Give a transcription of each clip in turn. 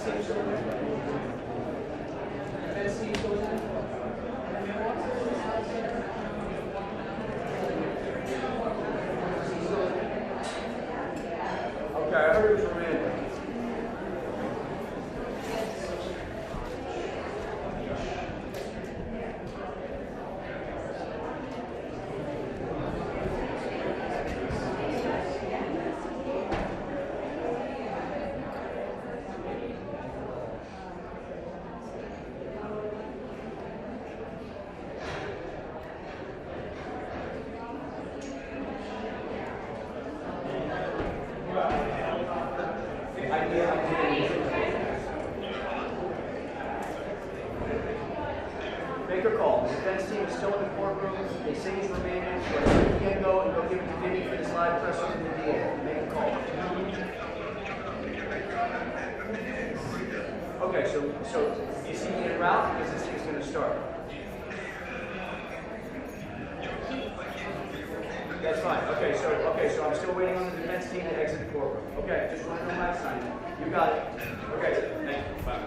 Okay, I heard it was remanded. Make a call. The defense team is still in the courtroom. They say he's remanded. You can't go and go give it to Vinny for this live pressure in the DA. Make a call. Okay, so you see me en route because this thing's going to start. That's fine. Okay, so I'm still waiting on the defense team to exit the courtroom. Okay, just run the last sign. You got it. Okay, thank you. Bye.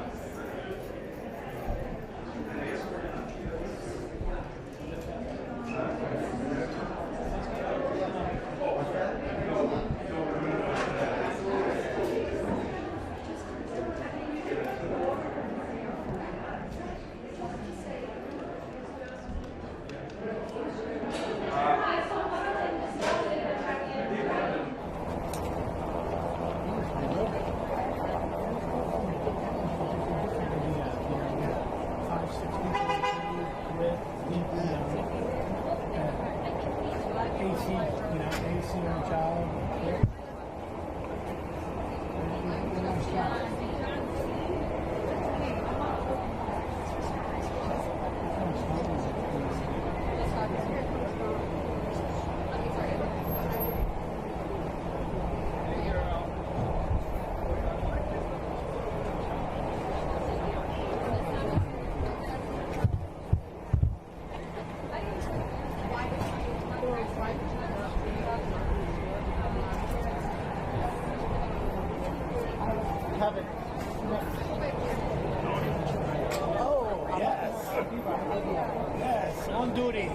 On duty.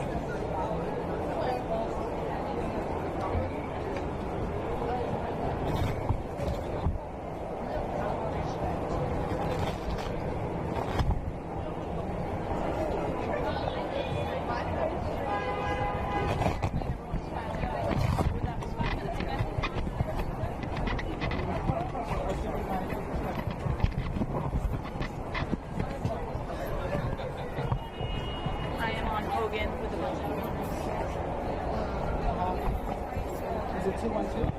Is it 212?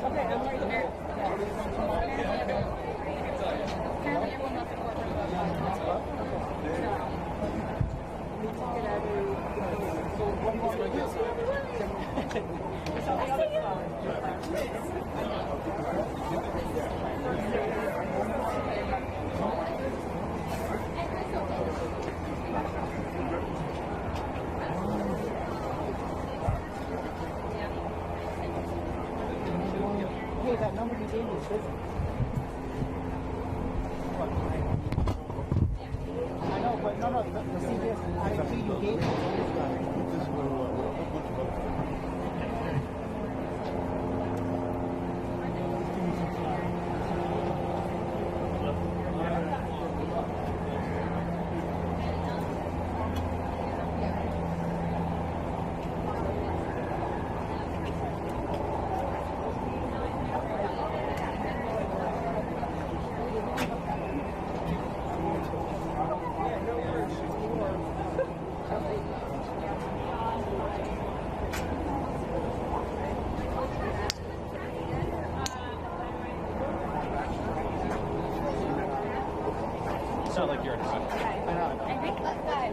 Okay, I'm right there. Apparently everyone left the courtroom. So what do you want to do? It's on the other Hey, that number you gave me is busy. I know, but no, the CVS IP you gave me is It's not like you're in a rush. I know. I think that guy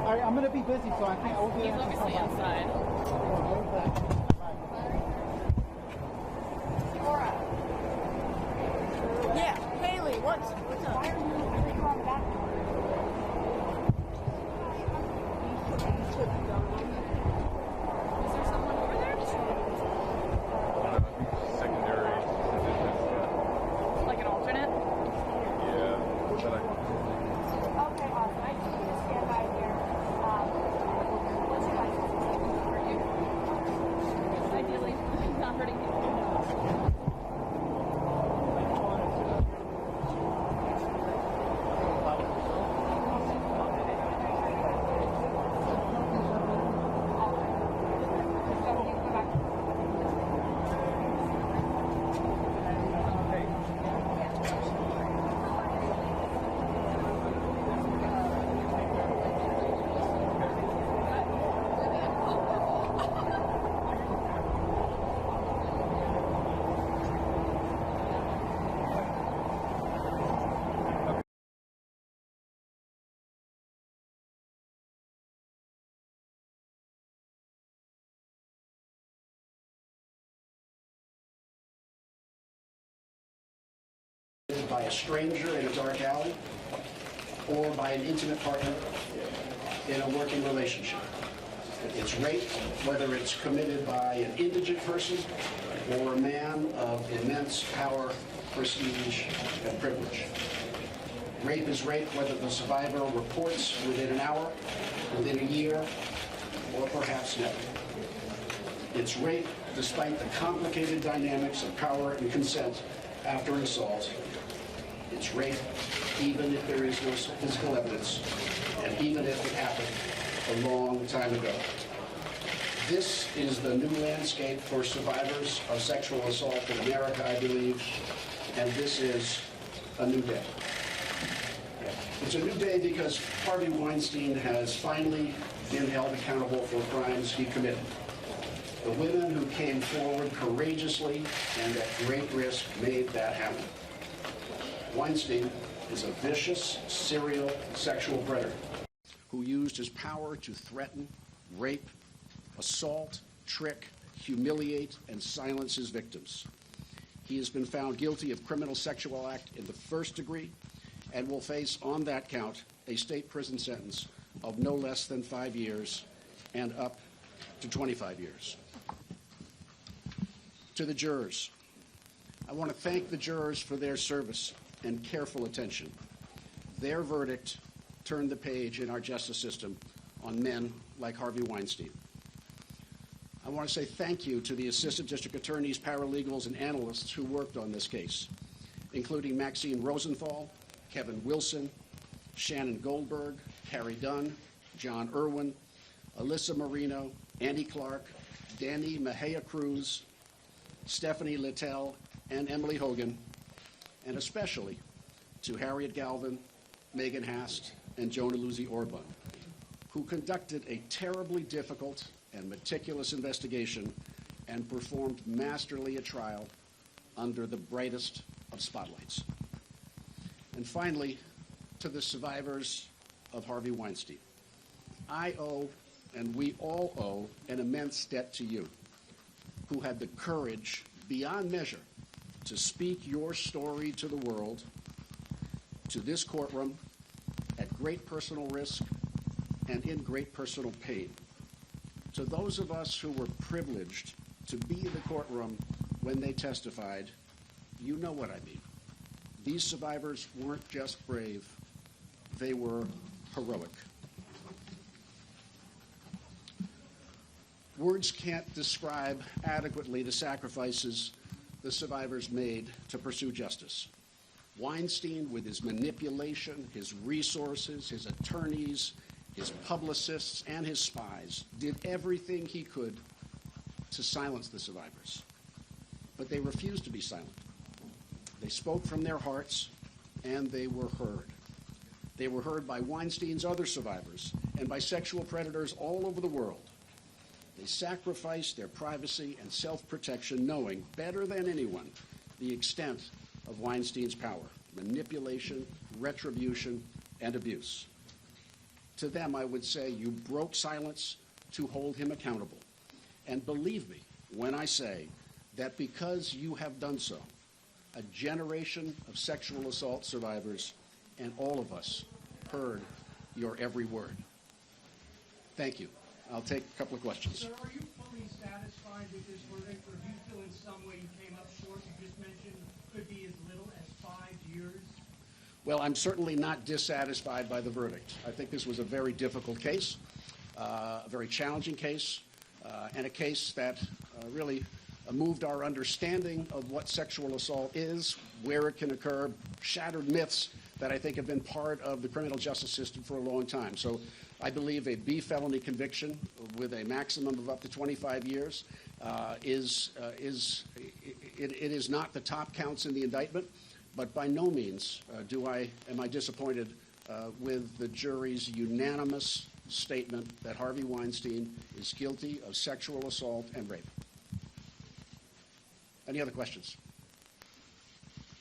Alright, I'm gonna be busy, so I can't. He's obviously inside. Yeah, Haley, what's up? Why are you really calling back? Is there someone over there? by a stranger in a dark alley or by an intimate partner in a working relationship. It's rape, whether it's committed by an indigent person or a man of immense power, prestige, and privilege. Rape is rape whether the survivor reports within an hour, within a year, or perhaps never. It's rape despite the complicated dynamics of power and consent after an assault. It's rape even if there is no physical evidence, and even if it happened a long time ago. This is the new landscape for survivors of sexual assault in America, I believe, and this is a new day. It's a new day because Harvey Weinstein has finally been held accountable for crimes he committed. The women who came forward courageously and at great risk made that happen. Weinstein is a vicious, serial sexual predator who used his power to threaten, rape, assault, trick, humiliate, and silence his victims. He has been found guilty of criminal sexual act in the first degree and will face, on that count, a state prison sentence of no less than 5 years and up to 25 years. To the jurors, I want to thank the jurors for their service and careful attention. Their verdict turned the page in our justice system on men like Harvey Weinstein. I want to say thank you to the assistant district attorneys, paralegals, and analysts who worked on this case, including Maxine Rosenthal, Kevin Wilson, Shannon Goldberg, Carrie Dunn, John Irwin, Alyssa Marino, Andy Clark, Danny Mejia Cruz, Stephanie Littell, and Emily Hogan, and especially to Harriet Galvin, Megan Hast, and Jonah Luzzi Orban, who conducted a terribly difficult and meticulous investigation and performed masterly a trial under the brightest of spotlights. And finally, to the survivors of Harvey Weinstein, I owe, and we all owe, an immense debt to you, who had the courage beyond measure to speak your story to the world, to this courtroom, at great personal risk and in great personal pain. To those of us who were privileged to be in the courtroom when they testified, you know what I mean. These survivors weren't just brave, they were heroic. Words can't describe adequately the sacrifices the survivors made to pursue justice. Weinstein, with his manipulation, his resources, his attorneys, his publicists, and his spies, did everything he could to silence the survivors. But they refused to be silent. They spoke from their hearts, and they were heard. They were heard by Weinstein's other survivors and by sexual predators all over the world. They sacrificed their privacy and self-protection, knowing better than anyone the extent of Weinstein's power, manipulation, retribution, and abuse. To them, I would say you broke silence to hold him accountable. And believe me when I say that because you have done so, a generation of sexual assault survivors and all of us heard your every word. Thank you. I'll take a couple of questions. Sir, are you fully satisfied with this verdict, or do you feel in some way you came up short? You just mentioned could be as little as 5 years. Well, I'm certainly not dissatisfied by the verdict. I think this was a very difficult case, a very challenging case, and a case that really moved our understanding of what sexual assault is, where it can occur, shattered myths that I think have been part of the criminal justice system for a long time. So I believe a B felony conviction with a maximum of up to 25 years is not the top counts in the indictment, but by no means am I disappointed with the jury's unanimous statement that Harvey Weinstein is guilty of sexual assault and rape. Any other questions?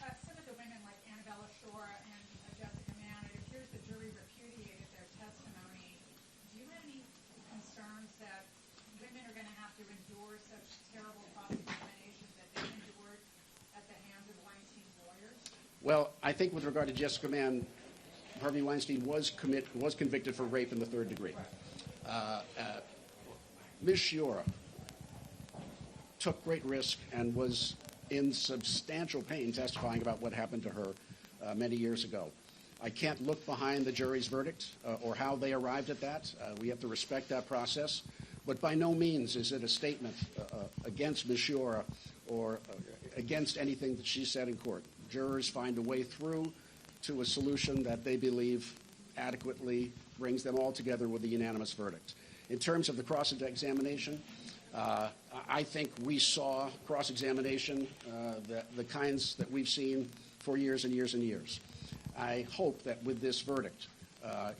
Some of the women, like Annabella Shore and Jessica Mann, it appears the jury repudiated their testimony. Do you have any concerns that women are going to have to endure such terrible cross-examinations that they endured at the hands of Weinstein's lawyers? Well, I think with regard to Jessica Mann, Harvey Weinstein was convicted for rape in the third degree. Ms. Shiora took great risk and was in substantial pain testifying about what happened to her many years ago. I can't look behind the jury's verdict or how they arrived at that. We have to respect that process. But by no means is it a statement against Ms. Shiora or against anything that she said in court. Jurors find a way through to a solution that they believe adequately brings them all together with a unanimous verdict. In terms of the cross-examination, I think we saw cross-examination, the kinds that we've seen for years and years and years. I hope that with this verdict,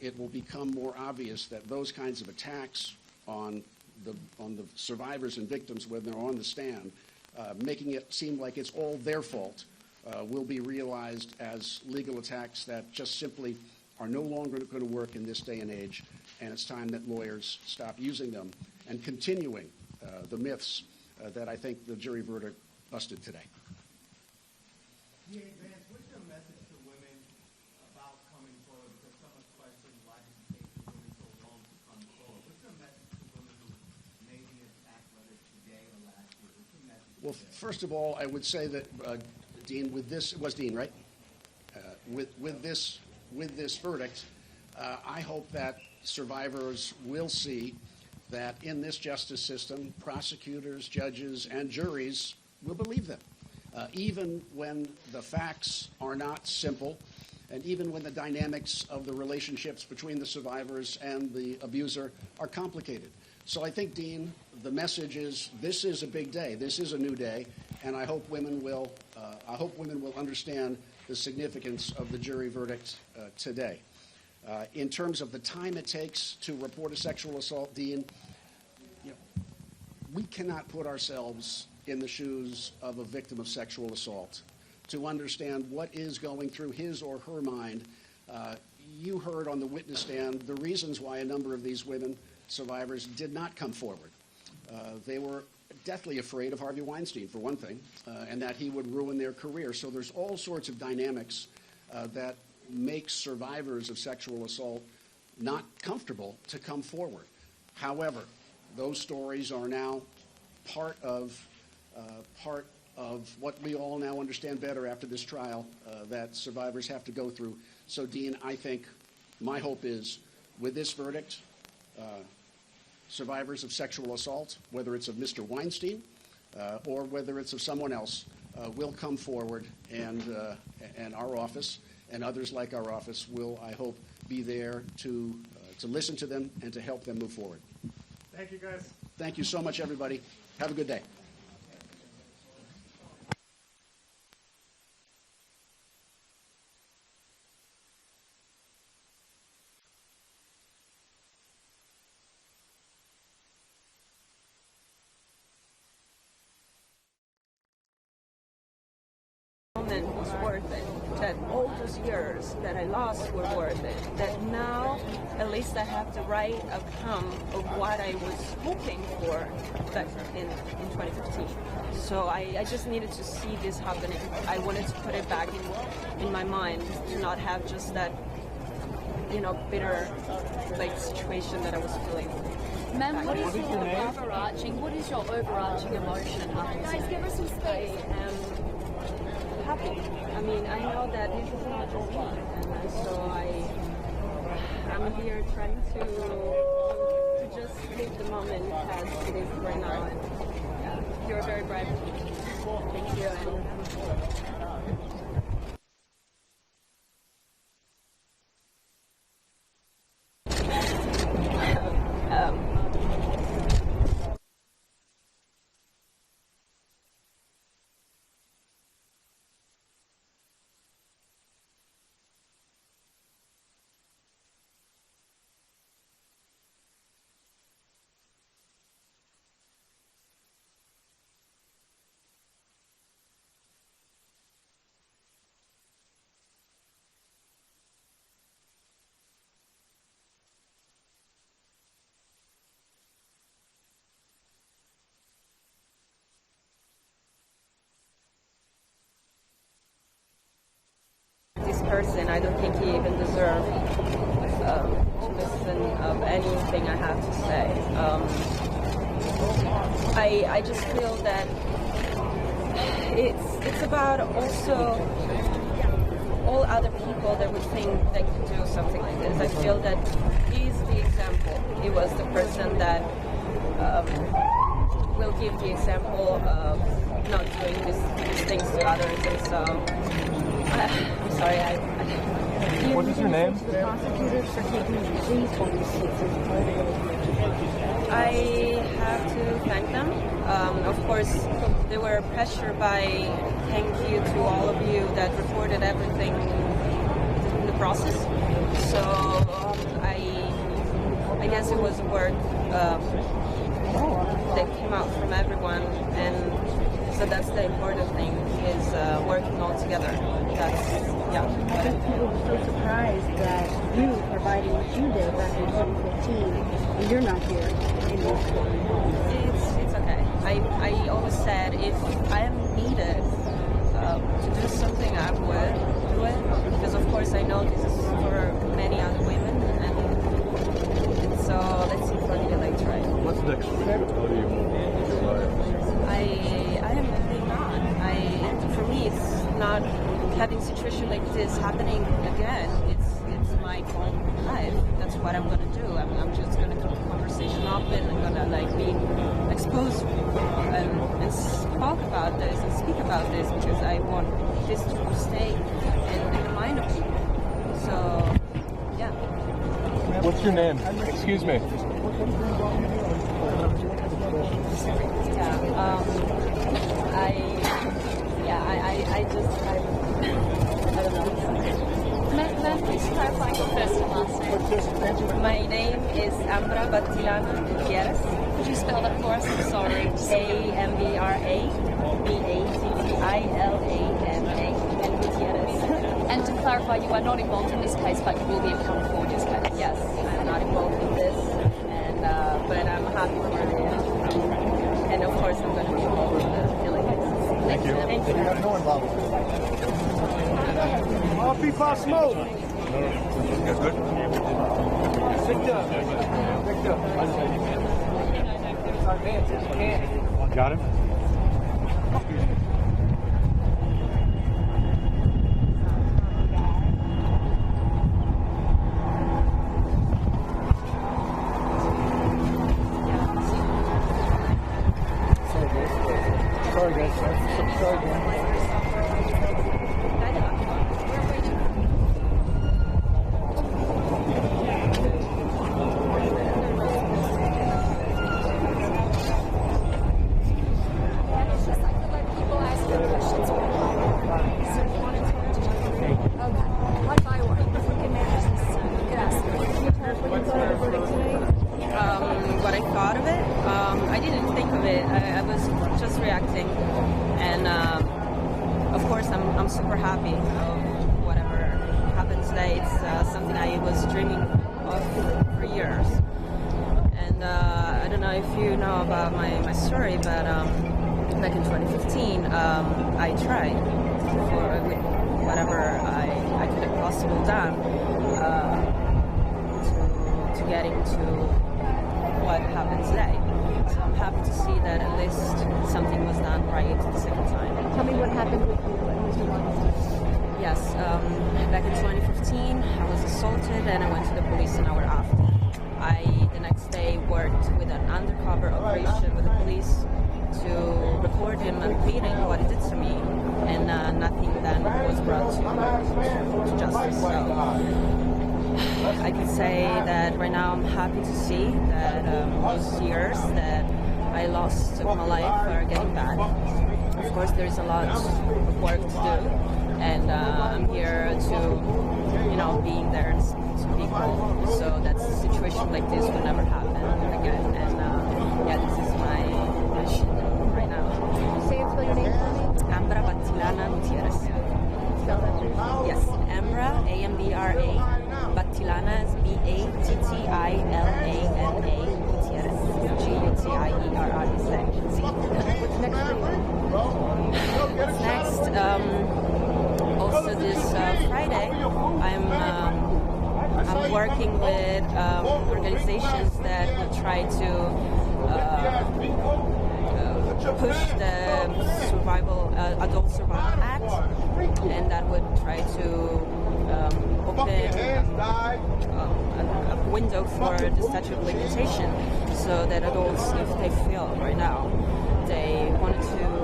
it will become more obvious that those kinds of attacks on the survivors and victims when they're on the stand, making it seem like it's all their fault, will be realized as legal attacks that just simply are no longer going to work in this day and age, and it's time that lawyers stop using them and continuing the myths that I think the jury verdict busted today. Yeah, Vance, what's your message to women about coming forward? Because someone questioned why did it take women so long to come forward. What's your message to women who may be attacked, whether it's today or last year? What's your message? Well, first of all, I would say that, Dean, with this, it was Dean, right? With this verdict, I hope that survivors will see that in this justice system, prosecutors, judges, and juries will believe them. Even when the facts are not simple, and even when the dynamics of the relationships between the survivors and the abuser are complicated. So I think, Dean, the message is this is a big day. This is a new day, and I hope women will understand the significance of the jury verdict today. In terms of the time it takes to report a sexual assault, Dean, we cannot put ourselves in the shoes of a victim of sexual assault to understand what is going through his or her mind. You heard on the witness stand the reasons why a number of these women survivors did not come forward. They were deathly afraid of Harvey Weinstein, for one thing, and that he would ruin their career. So there's all sorts of dynamics that make survivors of sexual assault not comfortable to come forward. However, those stories are now part of what we all now understand better after this trial that survivors have to go through. So, Dean, I think my hope is with this verdict, survivors of sexual assault, whether it's of Mr. Weinstein or whether it's of someone else, will come forward, and our office and others like our office will, I hope, be there to listen to them and to help them move forward. Thank you, guys. Thank you so much, everybody. Have a good day. Was worth it. That all those years that I lost were worth it. That now, at least I have the right outcome of what I was hoping for back in 2015. So I just needed to see this happening. I wanted to put it back in my mind to not have just that, bitter situation that I was feeling. Ma'am, what is your overarching emotion after Guys, give us some space. I am happy. I mean, I know that this is not just me, and so I'm here trying to just live the moment as it is right now. And you're very brave. Thank you. anything I have to say. I just feel that it's about also all other people that would think they could do something like this. I feel that he's the example. He was the person that will give the example of not doing these things to others. And so, I'm sorry, What is your name? I have to thank them. Of course, they were pressured by thank you to all of you that reported everything in the process. So I guess it was a word that came out from everyone, and so that's the important thing, is working all together. That's, yeah. I think people were so surprised that you providing what you did back in 2015, and you're not here in this courtroom. It's okay. I always said if I am needed to do something, I would do it, because of course I know this is for many other women, and so let's see for the later, right? What's next? How do you I am really not. For me, it's not having a situation like this happening again. It's my own life. That's what I'm gonna do. I'm just gonna keep the conversation open. I'm gonna be exposed and talk about this and speak about this, because I want this to stay in the mind of people. So, yeah. What's your name? Excuse me. I don't know. May I please clarify your first and last name? My name is Ambra Battilana Gutierrez. Could you spell that for us? I'm sorry. AMBRABATTILANA and Gutierrez. And to clarify, you are not involved in this case, but you will be in California's case. Yes, I'm not involved in this, and but I'm happy for it. And of course, I'm going to be involved in the killing cases. Thank you. Thank you. No involved. All people smoke. That's good. Got him? Sorry, guys. Sorry, guys. What I thought of it, I didn't think of it. I was just reacting, and of course, I'm super happy of whatever happened today. It's something I was dreaming of for years, and I don't know if you know about my story, but back in 2015, I tried for whatever I could have possibly done to get into what happened today. So I'm happy to see that at least something was done right the second time. Tell me what happened with you and Mr. Weinstein. Yes, back in 2015, I was assaulted and I went to the police an hour after. I, the next day, worked with an undercover operation with the police to report him repeating what he did to me, and nothing then was brought to justice. So I can say that right now I'm happy to see that those years that I lost of my life are getting back. Of course, there's a lot of work to do, and I'm here to, being there and speak to people, so that a situation like this will never happen again. And this is my mission right now. Say and spell your name for me. Ambra Battilana Gutierrez. Spell that, please. Yes, Ambra, A-M-B-R-A, Battilana is B-A-T-T-I-L-A-N-A, Gutierrez, G-U-T-I-E-R-R-E-Z. What's next for you? What's next? Also this Friday, I'm working with organizations that would try to push the Adult Survival Act, and that would try to open a window for the statute of limitation, so that adults, if they feel right now they wanted to,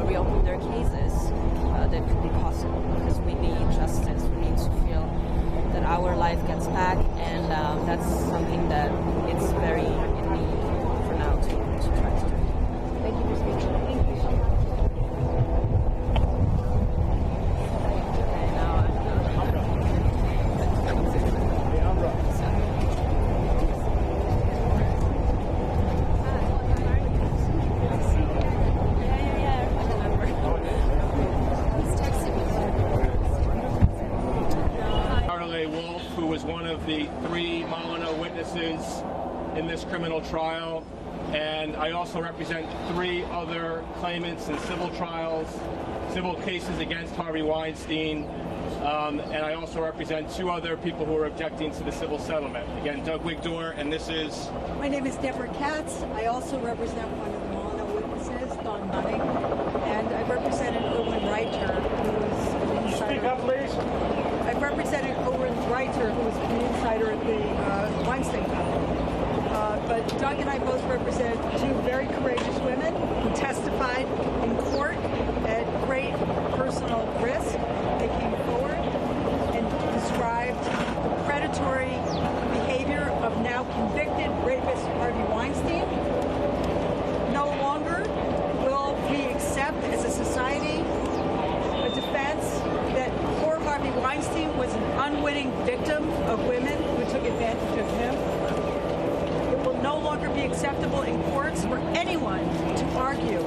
reopen their cases, that could be possible, because we need justice. We need to feel that our life gets back, and that's something that it's very in need for now to try to do. Thank you for speaking. Thank you so much. Okay, now who was one of the 3 Molyneux witnesses in this criminal trial, and I also represent 3 other claimants in civil trials, civil cases against Harvey Weinstein, and I also represent 2 other people who are objecting to the civil settlement. Again, Doug Wigdor, and this is... My name is Deborah Katz. I also represent one of the Molyneux witnesses, Don Bunning, and I represented Owen Reiter, who was an insider. Speak up, please. I represented Owen Reiter, who was an insider at the Weinstein Company. But Doug and I both represent 2 very courageous women who testified in court at great personal risk. They came forward and described the predatory behavior of now convicted rapist Harvey Weinstein. No longer will we accept as a society a defense that poor Harvey Weinstein was an unwitting victim of women who took advantage of him. It will no longer be acceptable in courts for anyone to argue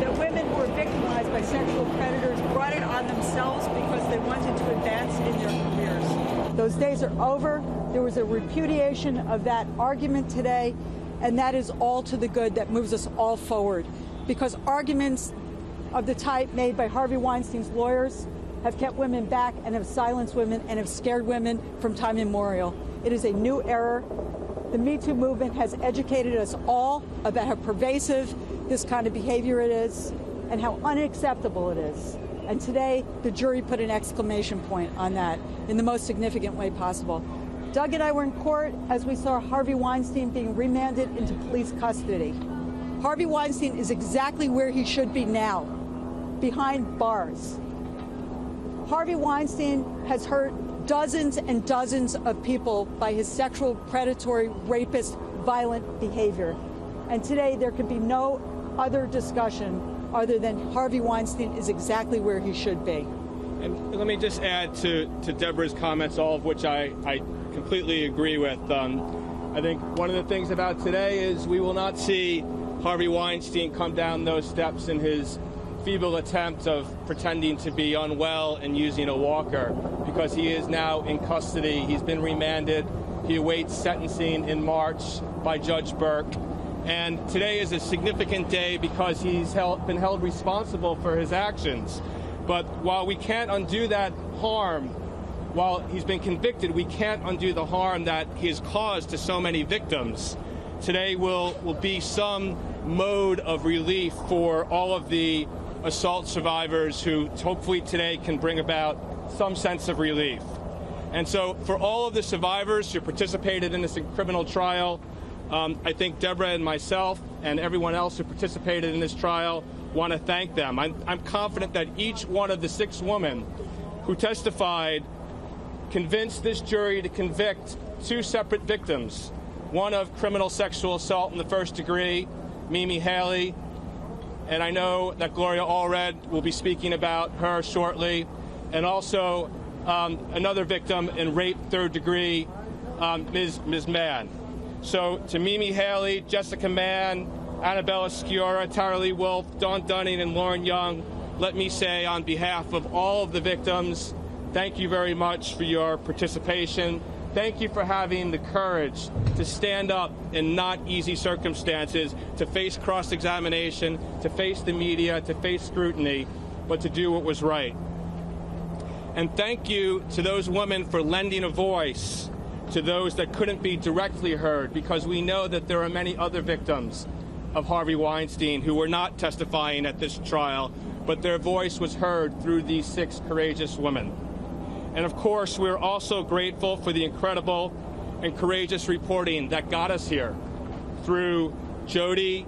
that women who were victimized by sexual predators brought it on themselves because they wanted to advance in their careers. Those days are over. There was a repudiation of that argument today, and that is all to the good. That moves us all forward, because arguments of the type made by Harvey Weinstein's lawyers have kept women back and have silenced women and have scared women from time immemorial. It is a new era. The Me Too movement has educated us all about how pervasive this kind of behavior it is and how unacceptable it is. And today, the jury put an exclamation point on that in the most significant way possible. Doug and I were in court as we saw Harvey Weinstein being remanded into police custody. Harvey Weinstein is exactly where he should be now, behind bars. Harvey Weinstein has hurt dozens and dozens of people by his sexual, predatory, rapist, violent behavior. And today there can be no other discussion other than Harvey Weinstein is exactly where he should be. And let me just add to Deborah's comments, all of which I completely agree with. I think one of the things about today is we will not see Harvey Weinstein come down those steps in his feeble attempt of pretending to be unwell and using a walker, because he is now in custody. He's been remanded. He awaits sentencing in March by Judge Burke. And today is a significant day because he's been held responsible for his actions. But while we can't undo that harm, while he's been convicted, we can't undo the harm that he has caused to so many victims. Today will be some mode of relief for all of the assault survivors who hopefully today can bring about some sense of relief. And so for all of the survivors who participated in this criminal trial, I think Deborah and myself and everyone else who participated in this trial want to thank them. I'm confident that each one of the 6 women who testified convinced this jury to convict 2 separate victims, one of criminal sexual assault in the first degree, Mimi Haley, and I know that Gloria Allred will be speaking about her shortly, and also another victim in rape third degree, Ms. Mann. So to Mimi Haley, Jessica Mann, Annabella Sciorra, Tara Lee Wolf, Dawn Dunning, and Lauren Young, let me say on behalf of all of the victims, thank you very much for your participation. Thank you for having the courage to stand up in not easy circumstances, to face cross-examination, to face the media, to face scrutiny, but to do what was right. And thank you to those women for lending a voice to those that couldn't be directly heard, because we know that there are many other victims of Harvey Weinstein who were not testifying at this trial, but their voice was heard through these 6 courageous women. And of course, we're also grateful for the incredible and courageous reporting that got us here through Jody,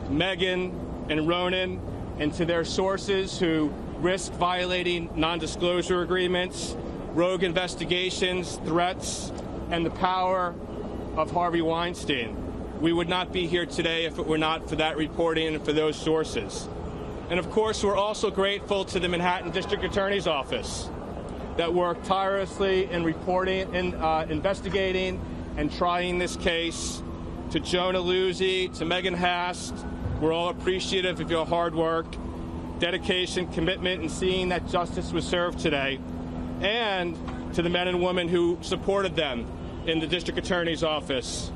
Megan, and Ronan, and to their sources who risked violating non-disclosure agreements, rogue investigations, threats, and the power of Harvey Weinstein. We would not be here today if it were not for that reporting and for those sources. And of course, we're also grateful to the Manhattan District Attorney's Office that worked tirelessly in reporting and investigating and trying this case. To Jonah Luzzi, to Megan Hast, we're all appreciative of your hard work, dedication, commitment, and seeing that justice was served today. And to the men and women who supported them in the District Attorney's Office.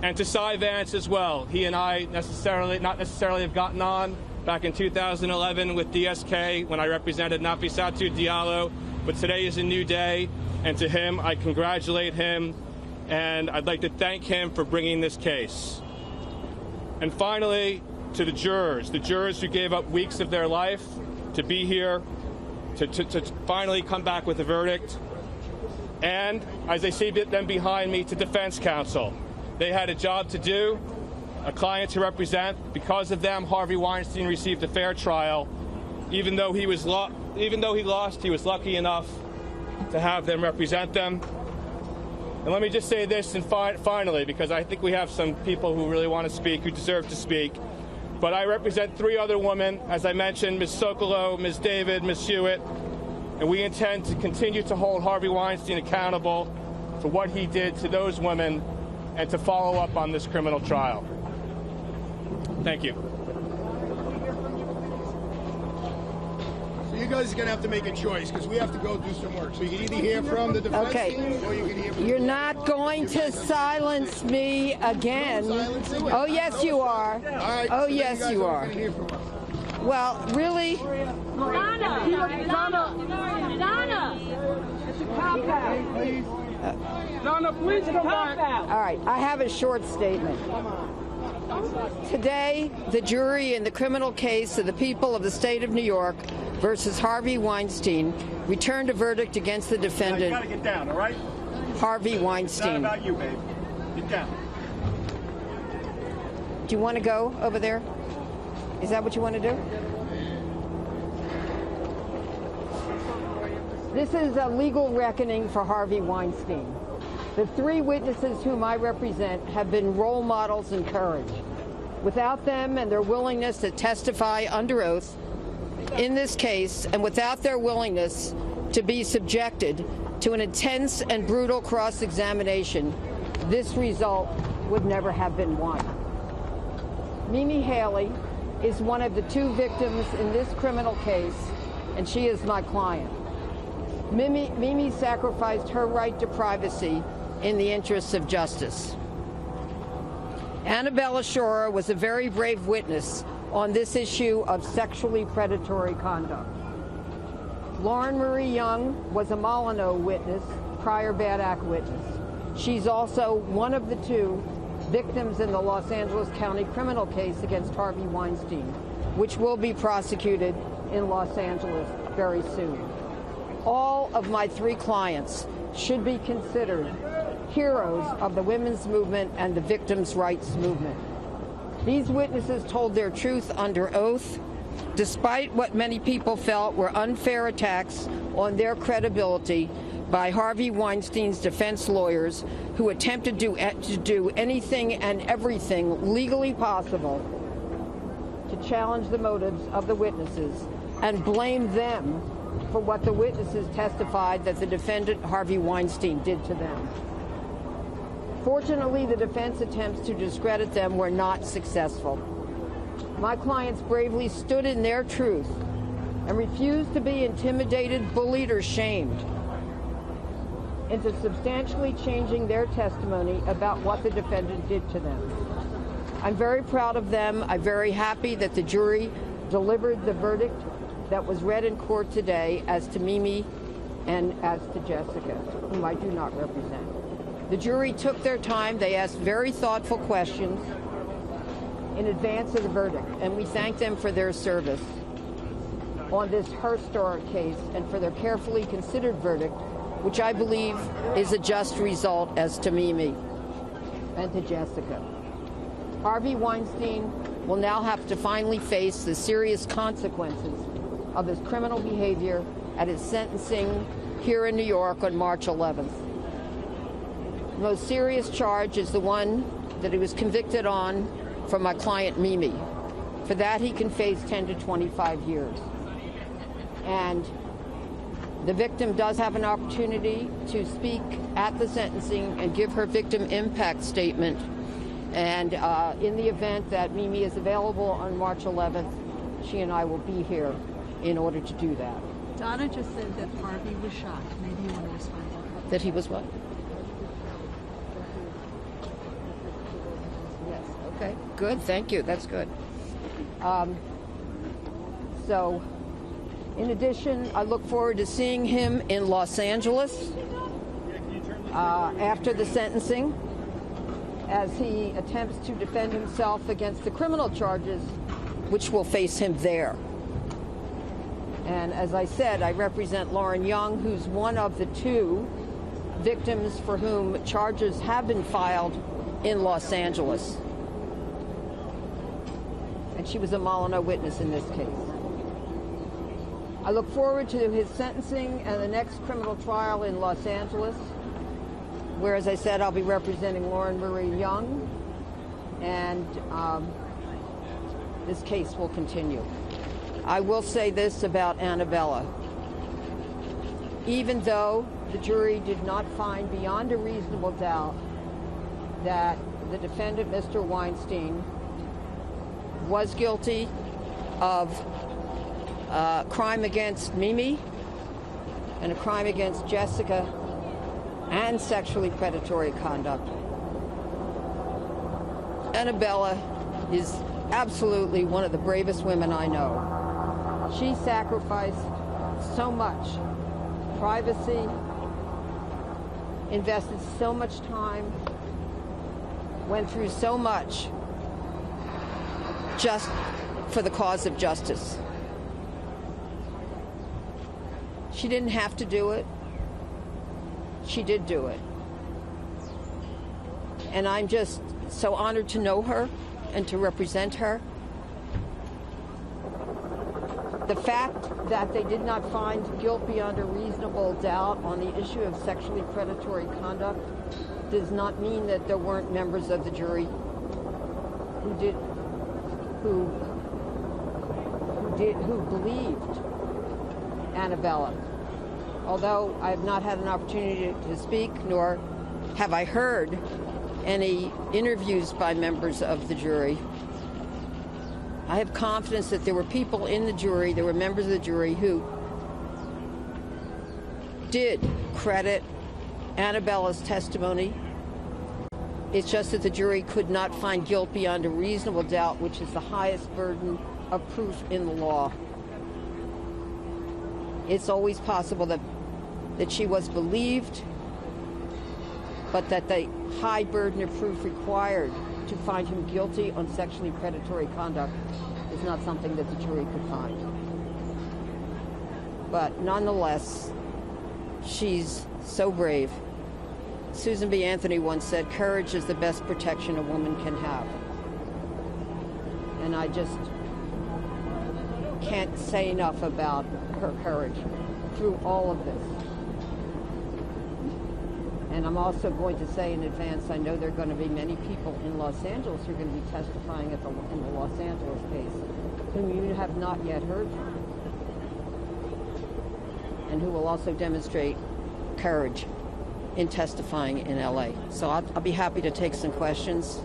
And to Cy Vance as well. He and I not necessarily have gotten on back in 2011 with DSK when I represented Nafissatou Diallo, but today is a new day, and to him, I congratulate him, and I'd like to thank him for bringing this case. And finally, to the jurors who gave up weeks of their life to be here, to finally come back with a verdict. And as I see them behind me, to defense counsel. They had a job to do, a client to represent. Because of them, Harvey Weinstein received a fair trial. Even though he lost, he was lucky enough to have them represent them. And let me just say this, and finally, because I think we have some people who really want to speak, who deserve to speak. But I represent 3 other women, as I mentioned, Ms. Sokolow, Ms. David, Ms. Hewitt, and we intend to continue to hold Harvey Weinstein accountable for what he did to those women and to follow up on this criminal trial. Thank you. So you guys are going to have to make a choice because we have to go do some work. So you can either hear from the defense team or you can hear from You're not going to silence me again. Oh, yes, you are. Right, oh, so yes, you are. Well, really? Donna! It's a cop-out. Donna, please come back. All right, I have a short statement. Today, the jury in the criminal case of the people of the state of New York versus Harvey Weinstein returned a verdict against the defendant. You gotta get down, all right? Harvey Weinstein. It's not about you, babe. Get down. Do you want to go over there? Is that what you want to do? This is a legal reckoning for Harvey Weinstein. The 3 witnesses whom I represent have been role models in courage. Without them and their willingness to testify under oath in this case, and without their willingness to be subjected to an intense and brutal cross-examination, this result would never have been won. Mimi Haley is one of the 2 victims in this criminal case, and she is my client. Mimi sacrificed her right to privacy in the interests of justice. Annabella Shora was a very brave witness on this issue of sexually predatory conduct. Lauren Marie Young was a Molyneux witness, prior bad act witness. She's also one of the 2 victims in the Los Angeles County criminal case against Harvey Weinstein, which will be prosecuted in Los Angeles very soon. All of my 3 clients should be considered heroes of the women's movement and the victims' rights movement. These witnesses told their truth under oath, despite what many people felt were unfair attacks on their credibility by Harvey Weinstein's defense lawyers, who attempted to do anything and everything legally possible to challenge the motives of the witnesses and blame them for what the witnesses testified that the defendant Harvey Weinstein did to them. Fortunately, the defense attempts to discredit them were not successful. My clients bravely stood in their truth and refused to be intimidated, bullied, or shamed into substantially changing their testimony about what the defendant did to them. I'm very proud of them. I'm very happy that the jury delivered the verdict that was read in court today as to Mimi and as to Jessica, whom I do not represent. The jury took their time. They asked very thoughtful questions in advance of the verdict, and we thank them for their service on this historic case and for their carefully considered verdict, which I believe is a just result as to Mimi and to Jessica. Harvey Weinstein will now have to finally face the serious consequences of his criminal behavior at his sentencing here in New York on March 11th. The most serious charge is the one that he was convicted on for my client Mimi. For that, he can face 10 to 25 years. And the victim does have an opportunity to speak at the sentencing and give her victim impact statement. And in the event that Mimi is available on March 11th, she and I will be here in order to do that. Donna just said that Harvey was shocked. Maybe you want to respond to that. That he was what? Yes, okay, good, thank you, that's good. So, in addition, I look forward to seeing him in Los Angeles after the sentencing as he attempts to defend himself against the criminal charges which will face him there. And as I said, I represent Lauren Young, who's one of the two victims for whom charges have been filed in Los Angeles. And she was a Molyneux witness in this case. I look forward to his sentencing and the next criminal trial in Los Angeles, where, as I said, I'll be representing Lauren Marie Young, and this case will continue. I will say this about Annabella. Even though the jury did not find beyond a reasonable doubt that the defendant, Mr. Weinstein, was guilty of crime against Mimi and a crime against Jessica and sexually predatory conduct, Annabella is absolutely one of the bravest women I know. She sacrificed so much privacy, invested so much time, went through so much just for the cause of justice. She didn't have to do it. She did do it. And I'm just so honored to know her and to represent her. The fact that they did not find guilt beyond a reasonable doubt on the issue of sexually predatory conduct does not mean that there weren't members of the jury who believed Annabella. Although I have not had an opportunity to speak, nor have I heard any interviews by members of the jury, I have confidence that there were people in the jury, there were members of the jury who did credit Annabella's testimony. It's just that the jury could not find guilt beyond a reasonable doubt, which is the highest burden of proof in the law. It's always possible that she was believed, but that the high burden of proof required to find him guilty on sexually predatory conduct is not something that the jury could find. But nonetheless, she's so brave. Susan B. Anthony once said, "Courage is the best protection a woman can have." And I just can't say enough about her courage through all of this. And I'm also going to say in advance, I know there are going to be many people in Los Angeles who are going to be testifying in the Los Angeles case whom you have not yet heard from, and who will also demonstrate courage in testifying in LA. So I'll be happy to take some questions.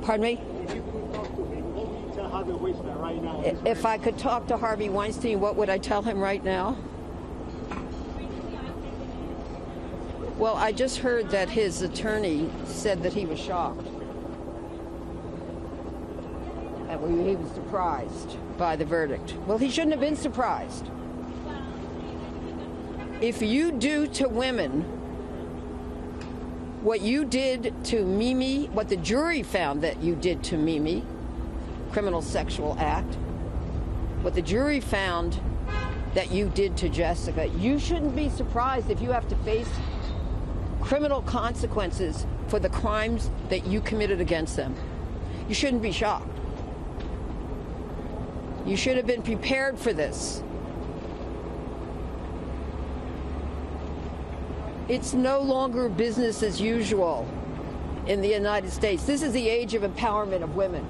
Pardon me? If I could talk to Harvey Weinstein, what would I tell him right now? Well, I just heard that his attorney said that he was shocked. That he was surprised by the verdict. Well, he shouldn't have been surprised. If you do to women what you did to Mimi, what the jury found that you did to Mimi, criminal sexual act, what the jury found that you did to Jessica, you shouldn't be surprised if you have to face criminal consequences for the crimes that you committed against them. You shouldn't be shocked. You should have been prepared for this. It's no longer business as usual in the United States. This is the age of empowerment of women.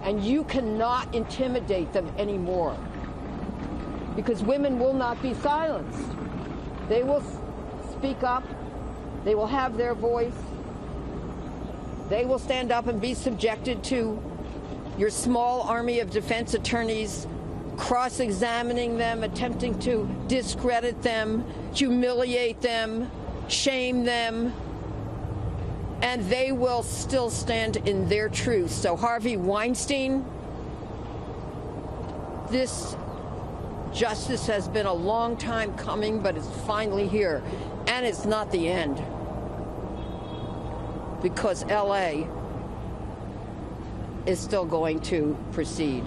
And you cannot intimidate them anymore, because women will not be silenced. They will speak up. They will have their voice. They will stand up and be subjected to your small army of defense attorneys cross-examining them, attempting to discredit them, humiliate them, shame them, and they will still stand in their truth. So Harvey Weinstein, this justice has been a long time coming, but it's finally here. And it's not the end, because LA is still going to proceed.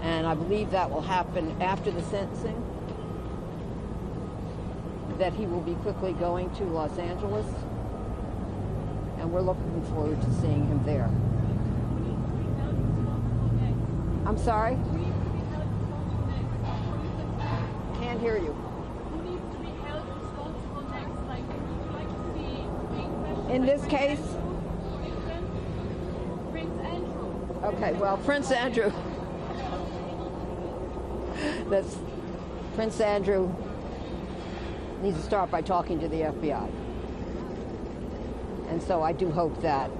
And I believe that will happen after the sentencing, that he will be quickly going to Los Angeles, and we're looking forward to seeing him there. I'm sorry? Can't hear you. In this case? Okay, well, Prince Andrew. Prince Andrew needs to start by talking to the FBI. And so I do hope that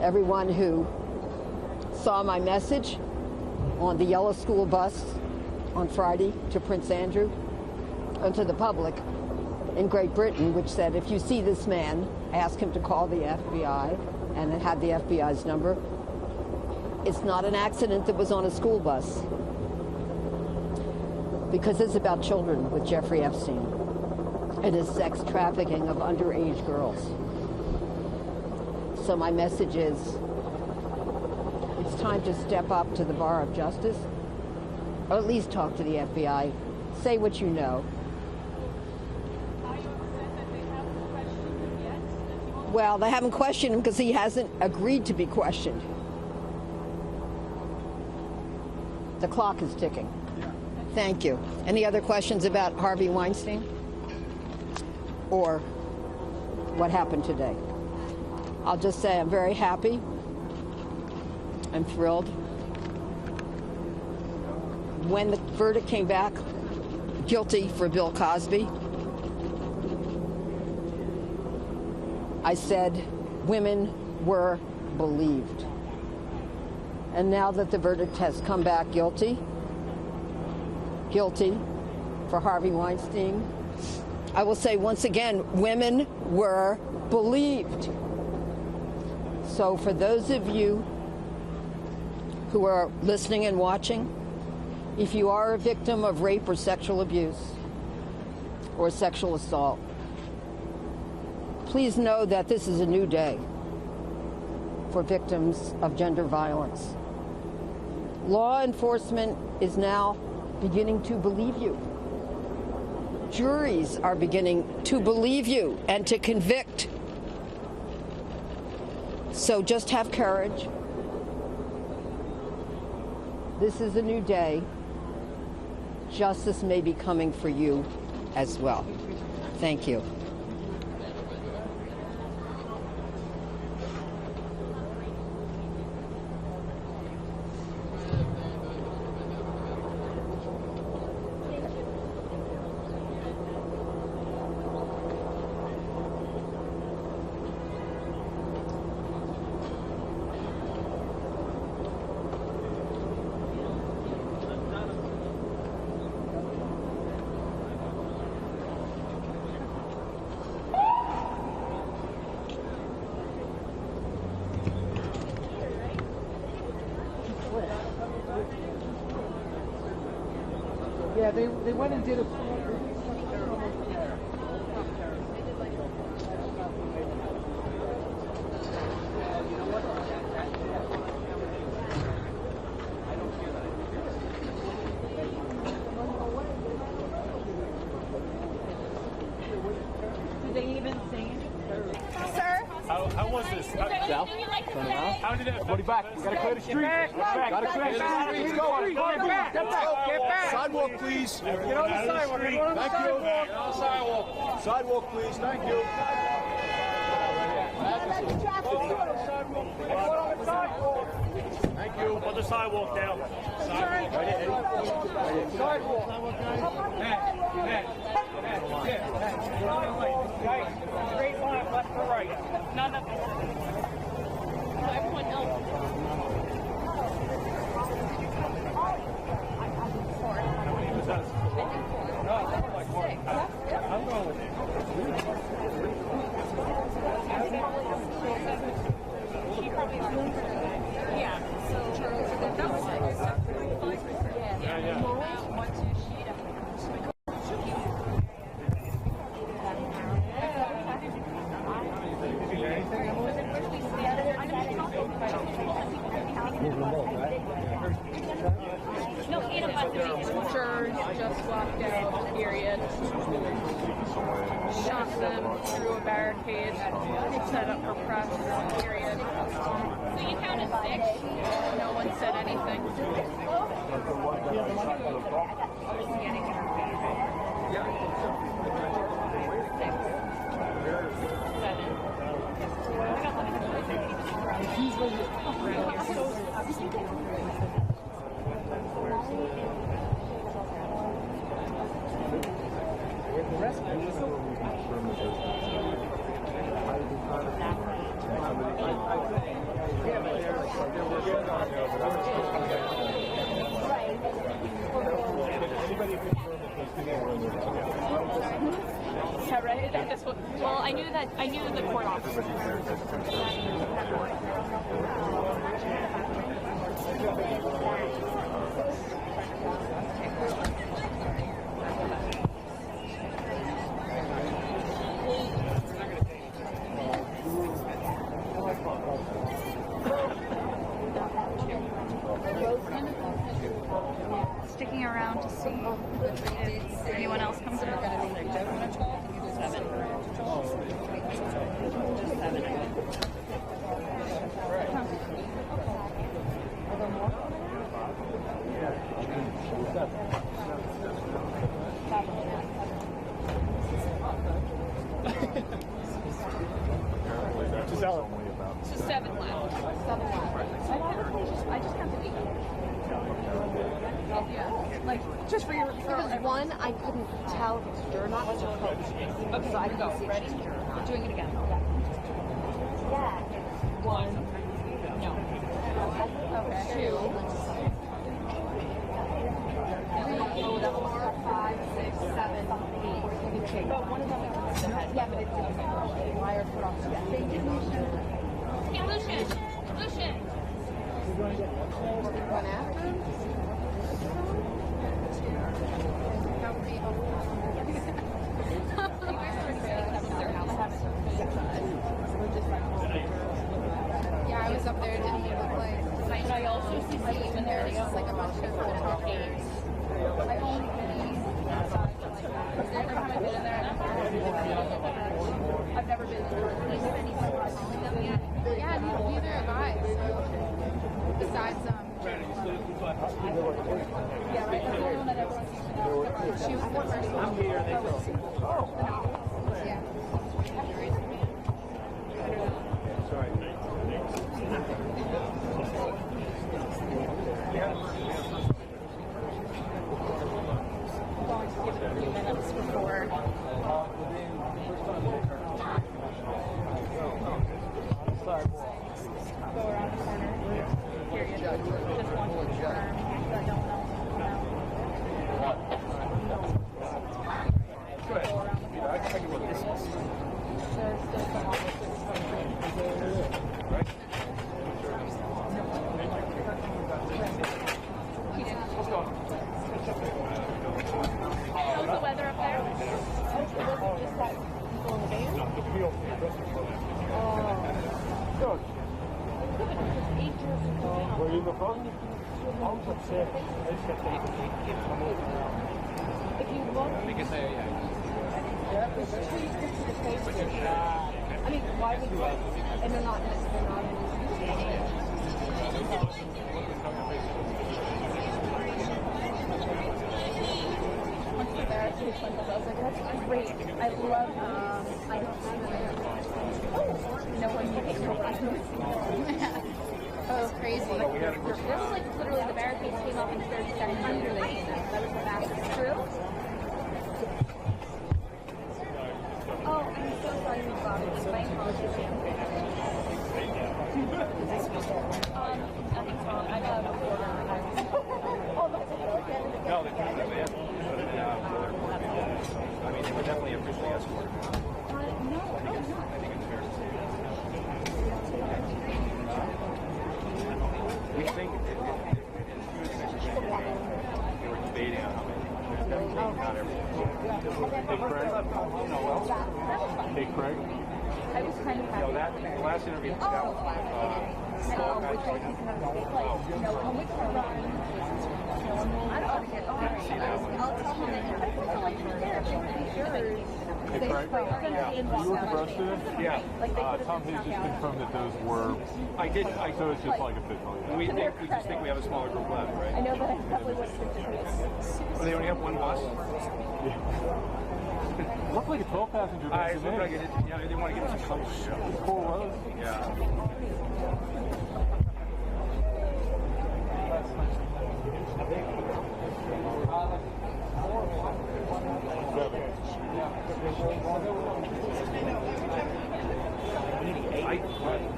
everyone who saw my message on the yellow school bus on Friday to Prince Andrew and to the public in Great Britain, which said, if you see this man, ask him to call the FBI, and it had the FBI's number. It's not an accident that was on a school bus, because it's about children with Jeffrey Epstein. It is sex trafficking of underage girls. So my message is, it's time to step up to the bar of justice, or at least talk to the FBI, say what you know. Well, they haven't questioned him because he hasn't agreed to be questioned. The clock is ticking. Thank you. Any other questions about Harvey Weinstein or what happened today? I'll just say I'm very happy. I'm thrilled. When the verdict came back, guilty for Bill Cosby, I said women were believed. And now that the verdict has come back guilty for Harvey Weinstein, I will say once again, women were believed. So for those of you who are listening and watching, if you are a victim of rape or sexual abuse or sexual assault, please know that this is a new day for victims of gender violence. Law enforcement is now beginning to believe you. Juries are beginning to believe you and to convict. So just have courage. This is a new day. Justice may be coming for you as well. Thank you. Yeah, they went and did a they even sing? Sir? How was this? How did it? Everybody back. We gotta clear the street. Gotta clear the street. Go on. Get back. Get back. Sidewalk, please. Get on the sidewalk. Thank you. Get on the sidewalk. Sidewalk, please. Thank you. Thank you. On the sidewalk now. Sidewalk. Straight line, left to right. None of everyone else. I'm going with Yeah. So that was like yeah. Jurors just walked out, period. Shot them through a barricade, set up for press, period. So you counted 6? No one said anything. Yeah, right? That's what, well, I knew the court officer. Sticking around to see if anyone else comes in. 7. Just 7. So 7 left. I just have to be. Yeah. Like, just for your. There was one I couldn't tell if it's juror or not. Okay, so I can go. see Ready? Doing it again. Yeah. 1. No. Okay. 2. 4, 5, 6, 7, 8. But one of them is Yeah, but it's wire put off. Hey, Lucian! Lucian! One after? Yeah, I was up there. It didn't even look like. I also see Even there was like a bunch of the top 8. I've only been in. Is there ever time I've been in there? I've never been in there. Yeah, neither have I. So, besides, yeah, right. That's the only one that everyone seems to know. She was the first one. I'm here. Yeah. going to give it a few minutes before. Go around the corner. Period. Just want to confirm. I don't know. Go around the corner. There's still some officers. How's the weather up there? Just that people in the van? Good. Were you in the front? If you look, I mean, why would you? And they're not Once the barricade went up, I was like, that's great. I love I don't see no one makes Oh, crazy. This is like literally the barricades came up in 30 seconds. That was the fastest. True? Oh, I'm so sorry you bothered me. My apologies. Nothing's wrong. I got a reporter. No, they couldn't have been. I mean, they were definitely officially escorted. I think it's fair to say that. We think they were debating on how many. Not everything. Hey, Craig. Hey, Craig. I was kind of happy. No, that last interview, that was small guy. I don't want to get over it. I'll tell them that I feel like they're jurors. Hey, Craig. You were the roast today? Yeah. Tom Hayes just confirmed that those were. I did. So it's just like official. Yeah. We just think we have a smaller group left, right? I know, but I probably was Well, they only have one bus. Looked like a 12-passenger bus. They didn't want to get into trouble. Full road. Yeah. I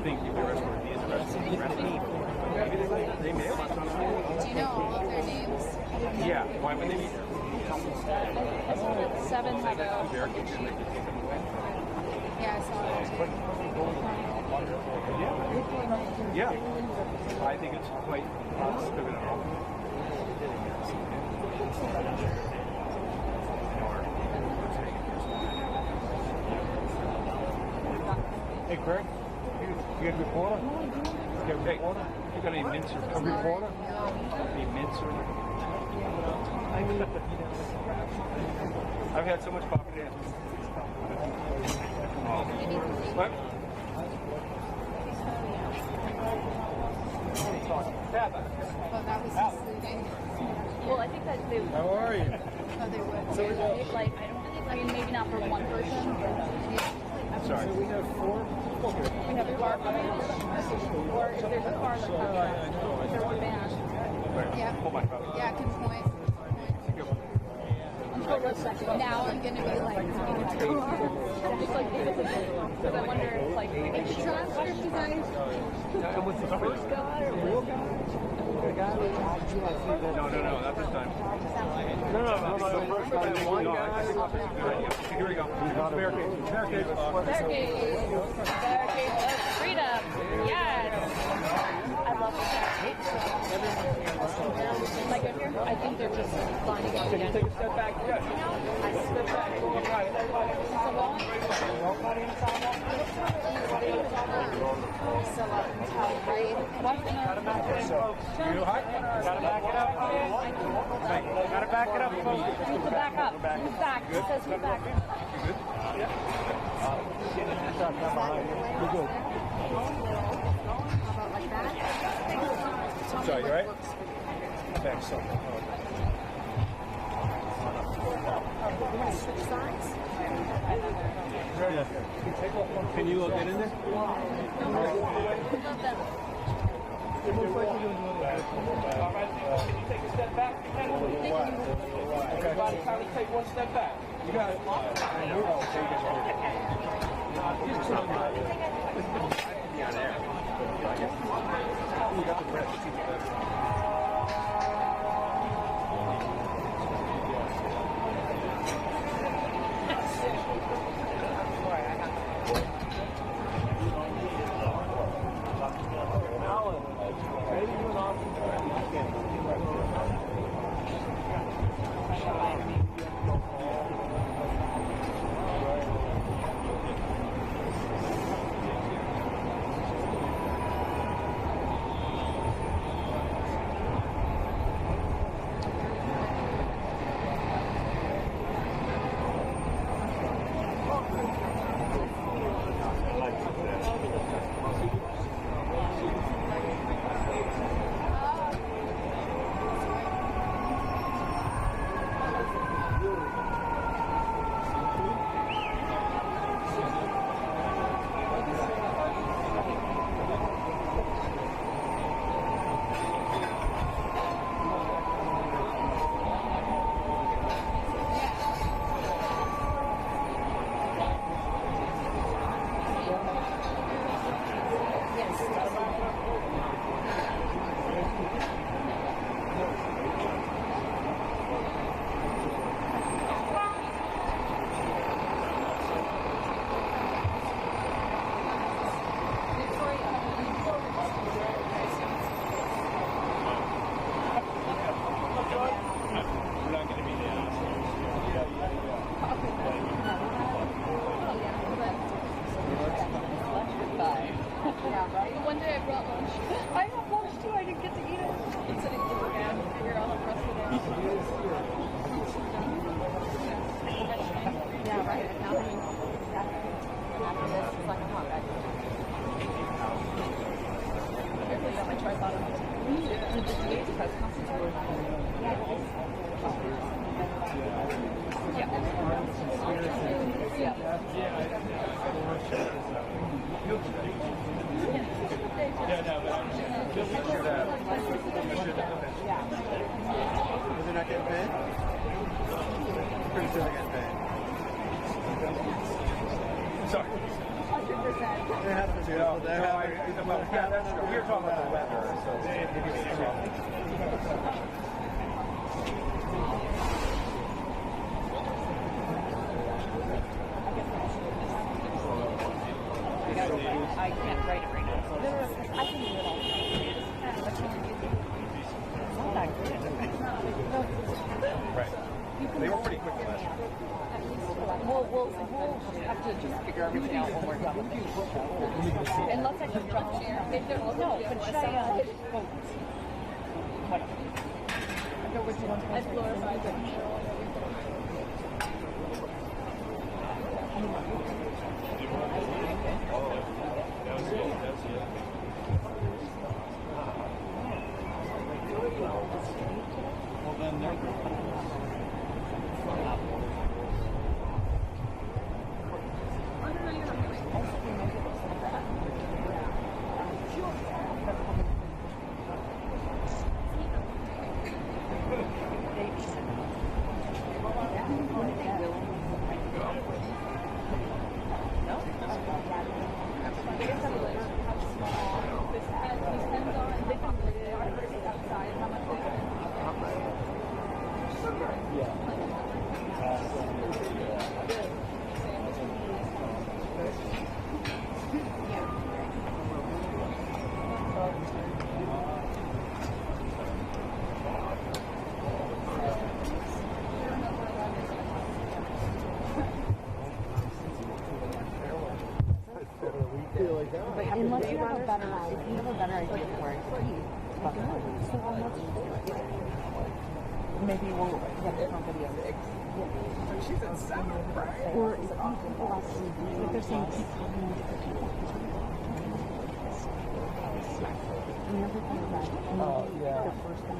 think if they're escorted, he is arrested. Maybe they may have left on. Do you know all of their names? Yeah. Why would they be there? I saw that 7 have a... Yeah, I saw that too. Yeah. I think it's quite pivotal. Hey, Craig. You got a reporter? You got any mints or a reporter? Any mints or I've had so much coffee today. What? Well, that was misleading. Well, I think that they would. How are you? Oh, they would. So like, I mean, maybe not for one person, but I'm sorry. So we have 4 people here. we have a car coming, or if there's a car that comes up, if there's a van. Yeah. Hold my phone. Yeah, good point. Now I'm gonna be like, It's like, because I wonder if like, it's the transcript, you guys. And was the first guy a real guy? The guy No, not this time. No, the first guy, the one guy. Here we go. Barricade. barricade of freedom. Yes. I love the barricade. Am I good here? I think they're just lining up again. Take a step back. Yes. I step back. Gotta back it up, folks. Who's the back up? Who's back? It says who's back. You're good. Sorry, you right? Thanks. Can you get in there? All right, can you take a step back? Everybody try to take one step back. You got it. This is like a hot bag. I got my tripod on. The DA's press conference were Is it not getting paid? Pretty sure they get paid. Sorry. 100%. They have to do it. Yeah, that's true. We were talking about the weather, so they have to give it a try. I can't write it right now. I can do it all. Right. They were pretty quick last time. We'll have to just figure everything out when we're done with it. Unless I can jump share. No, but should I whatever. I'd glorify it. Well, then they're Unless you have a better idea, if you have a better idea for it, please. So maybe we'll get a company of six. She's in seven, right? Or if they're saying people need to keep up. Oh, yeah. The first thing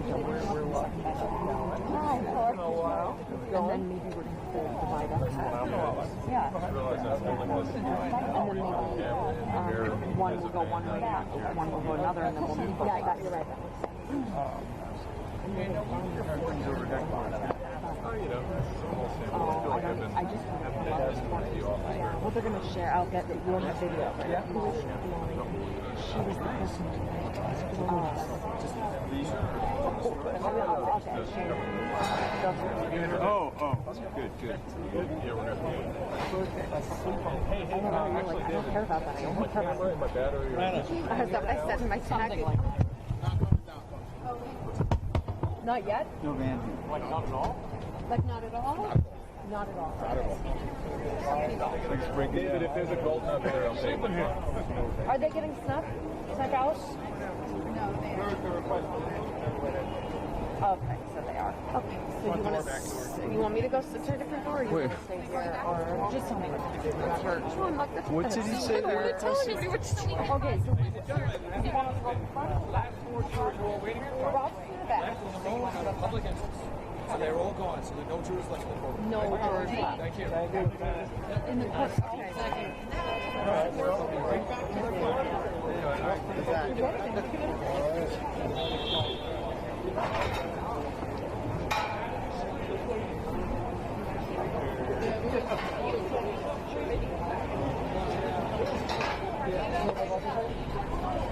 we're walking back up now. Hi, for a while. And then maybe we're going to divide up. Yeah. And then maybe one will go one way, one will go another, and then we'll move. Yeah, I got you right. I just well, they're going to share. I'll get your video. Yeah. She was the person Good. Yeah, we're I don't care about that. I don't care about my battery. That's what I said in my tag. Not yet? No, man. Like not at all? Like not at all? Not at all. Not at all. David, if there's a gold nut there, I'll take it. Are they getting snuff out? No, they are. Okay, so they are. Okay, so you want me to go sit to a different door, or you want to stay here, or just tell me What did he say there? Okay, so you want us to go in front? Last 4 jurors were all waiting for We're all to the back. a public instance. So they're all gone, so there are no jurors left in the courtroom. No jurors left. Thank you. In the court.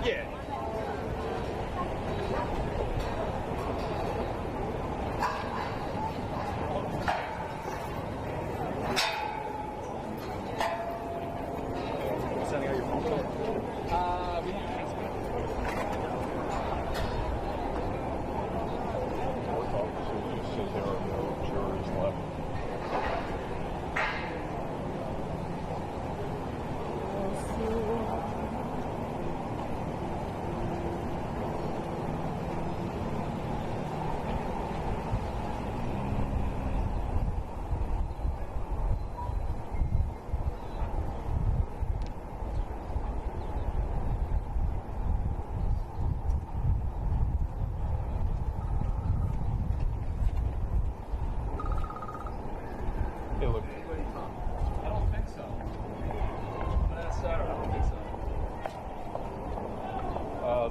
Yeah. Sending out your phone call? We need There are no jurors left.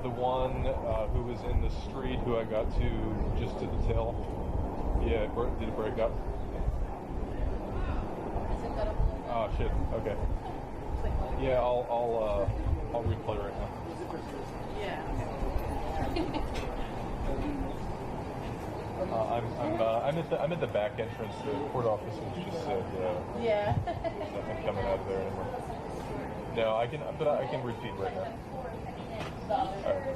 The one who was in the street who I got to just to the tail. Yeah, did it break up? Oh shit. Okay. Yeah, I'll replay right now. Yeah. I'm at the back entrance to the court office, which just said Yeah. there's nothing coming out of there anymore. No, I can repeat right now. All right.